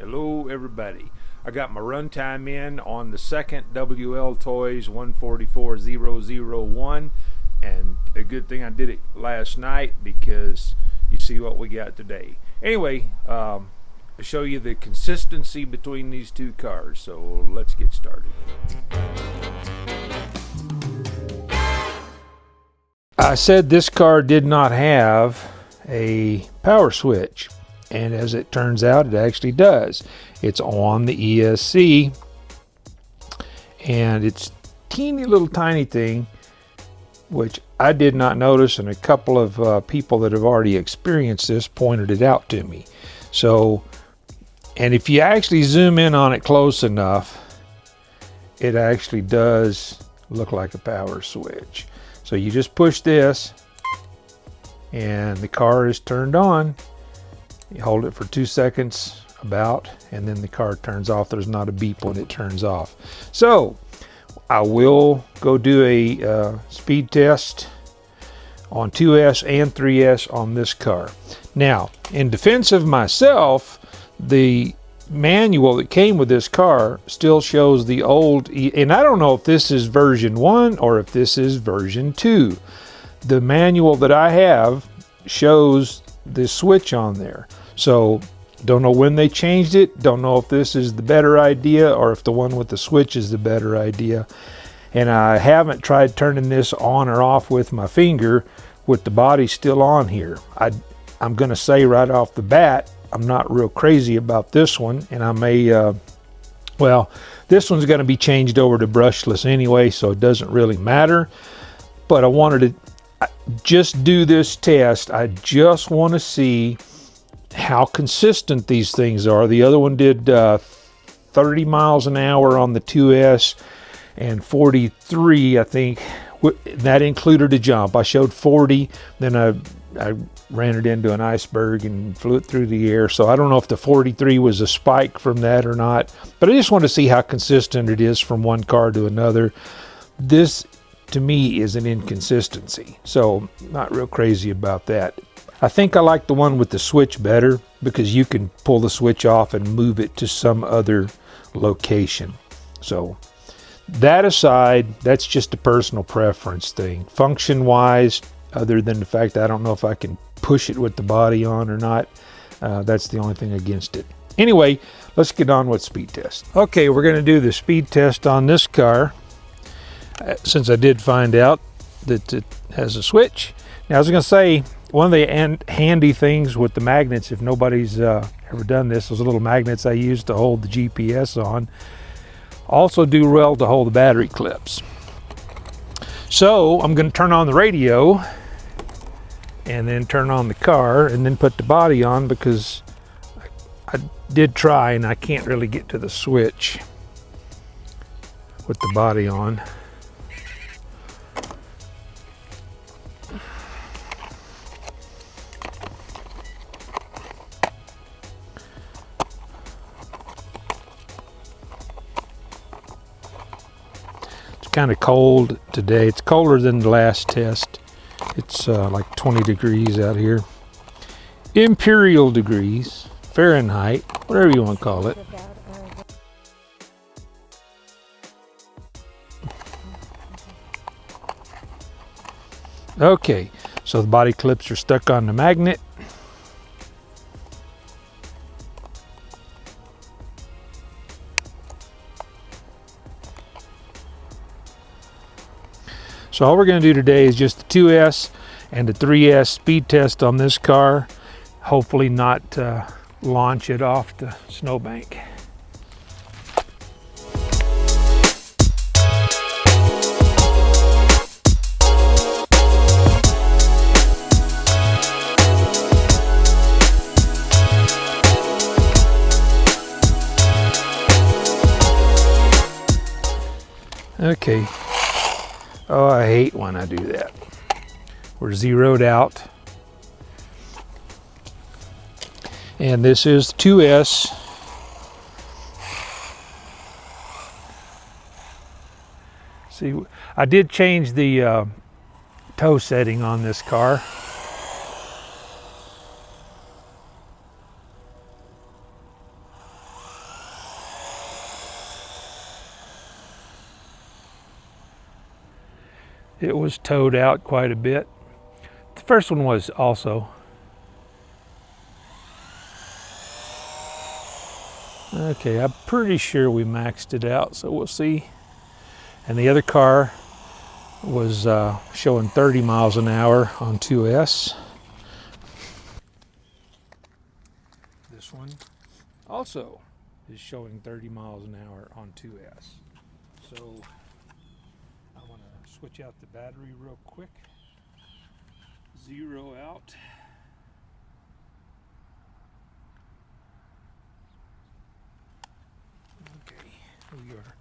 Hello everybody. I got my runtime in on the second WLtoys 144001, and a good thing I did it last night because you see what we got today. Anyway, I'll show you the consistency between these two cars, so let's get started. I said this car did not have a power switch, and as it turns out, it actually does. It's on the ESC, and it's teeny little tiny thing, which I did not notice, and a couple of people that have already experienced this pointed it out to me. So, and if you actually zoom in on it close enough, it actually does look like a power switch. So you just push this, and the car is turned on. You hold it for 2 seconds about, and then the car turns off. There's not a beep when it turns off. So I will go do a speed test on 2S and 3S on this car. Now, in defense of myself, the manual that came with this car still shows the old, and I don't know if this is version 1 or if this is version 2. The manual that I have shows the switch on there. So don't know when they changed it, don't know if this is the better idea or if the one with the switch is the better idea. And I haven't tried turning this on or off with my finger with the body still on here. I'm going to say right off the bat, I'm not real crazy about this one, and I may, well, this one's going to be changed over to brushless anyway, so it doesn't really matter. But I wanted to just do this test. I just want to see how consistent these things are. The other one did 30 miles an hour on the 2S and 43, I think. That included a jump. I showed 40, then I ran it into an iceberg and flew it through the air. So I don't know if the 43 was a spike from that or not, but I just want to see how consistent it is from one car to another. This, to me, is an inconsistency, so not real crazy about that. I think I like the one with the switch better because you can pull the switch off and move it to some other location. So that aside, that's just a personal preference thing. Function wise, other than the fact that I don't know if I can push it with the body on or not, that's the only thing against it. Anyway, let's get on with speed test. Okay, we're going to do the speed test on this car, since I did find out that it has a switch. Now, I was going to say, one of the handy things with the magnets, if nobody's ever done this, those little magnets I use to hold the GPS on, also do well to hold the battery clips. So I'm going to turn on the radio and then turn on the car and then put the body on, because I did try and I can't really get to the switch with the body on. Kind of cold today. It's colder than the last test. It's like 20 degrees out here. Imperial degrees, Fahrenheit, whatever you want to call it. Okay, so the body clips are stuck on the magnet. So all we're going to do today is just the 2S and the 3S speed test on this car. Hopefully not launch it off the snowbank. Okay. Oh, I hate when I do that. We're zeroed out. And this is 2S. See, I did change the tow setting on this car. it was towed out quite a bit. The first one was also. Okay, I'm pretty sure we maxed it out, so we'll see. And the other car was showing 30 miles an hour on 2S. This one also is showing 30 miles an hour on 2S. So I want to switch out the battery real quick. Zero out. Okay, we are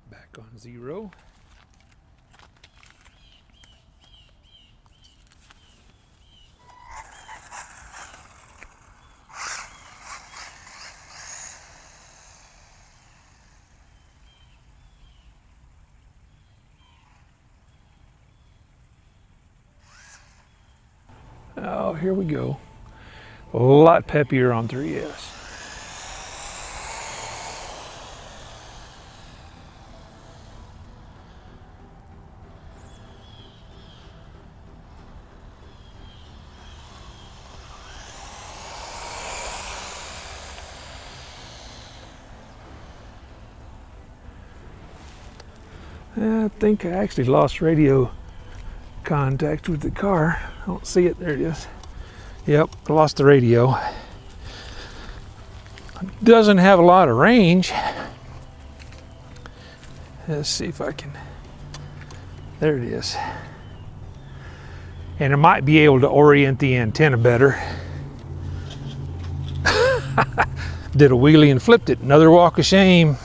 back on zero. Oh, here we go. A lot peppier on 3S. I think I actually lost radio contact with the car. I don't see it. There it is. Yep, I lost the radio. Doesn't have a lot of range. Let's see if I can. There it is. And I might be able to orient the antenna better. Did a wheelie and flipped it. Another walk of shame.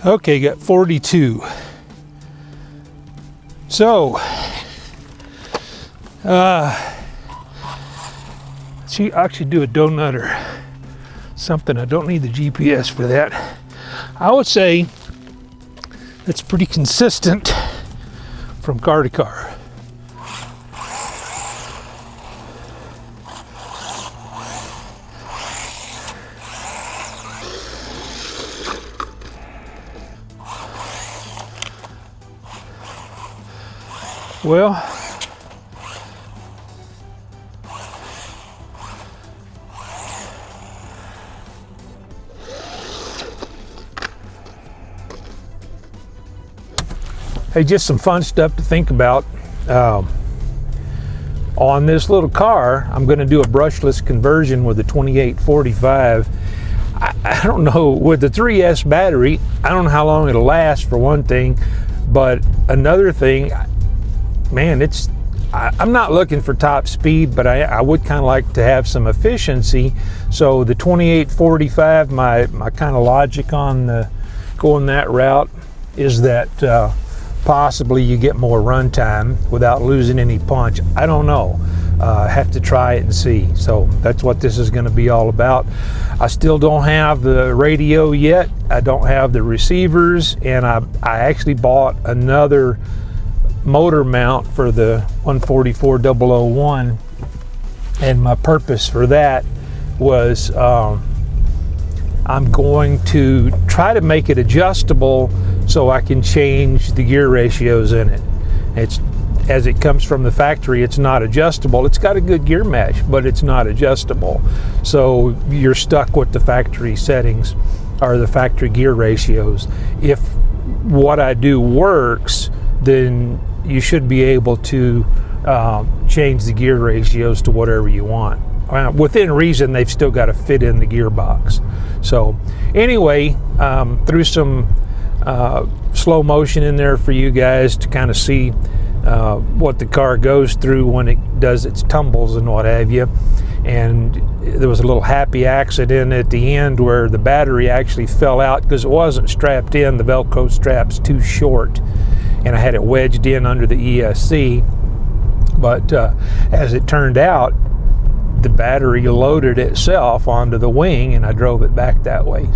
Okay, got 42. So, she actually do a donutter. Something, I don't need the GPS for that. I would say it's pretty consistent from car to car. Well, hey, just some fun stuff to think about. On this little car, I'm going to do a brushless conversion with a 2845. I don't know, with the 3S battery, I don't know how long it'll last for one thing, but another thing, man, I'm not looking for top speed, but I would kind of like to have some efficiency. So the 2845, my kind of logic on going that route is that possibly you get more run time without losing any punch. I don't know. Have to try it and see. So that's what this is going to be all about. I still don't have the radio yet. I don't have the receivers, and I actually bought another motor mount for the 144001, and my purpose for that was I'm going to try to make it adjustable so I can change the gear ratios in it. It's, as it comes from the factory, it's not adjustable. It's got a good gear match, but it's not adjustable. So you're stuck with the factory settings or the factory gear ratios. If what I do works, then you should be able to change the gear ratios to whatever you want. Within reason, they've still got to fit in the gearbox. So anyway, threw some slow motion in there for you guys to kind of see what the car goes through when it does its tumbles and what have you. And there was a little happy accident at the end where the battery actually fell out because it wasn't strapped in. The Velcro strap's too short, and I had it wedged in under the ESC. But as it turned out, the battery loaded itself onto the wing, and I drove it back that way.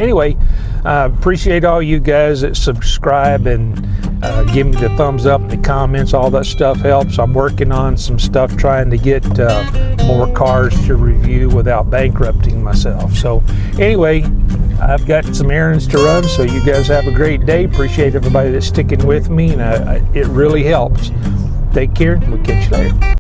Anyway, I appreciate all you guys that subscribe and give me the thumbs up and the comments. All that stuff helps. I'm working on some stuff trying to get more cars to review without bankrupting myself. So anyway, I've got some errands to run, so you guys have a great day. Appreciate everybody that's sticking with me, and it really helps. Take care. We'll catch you later.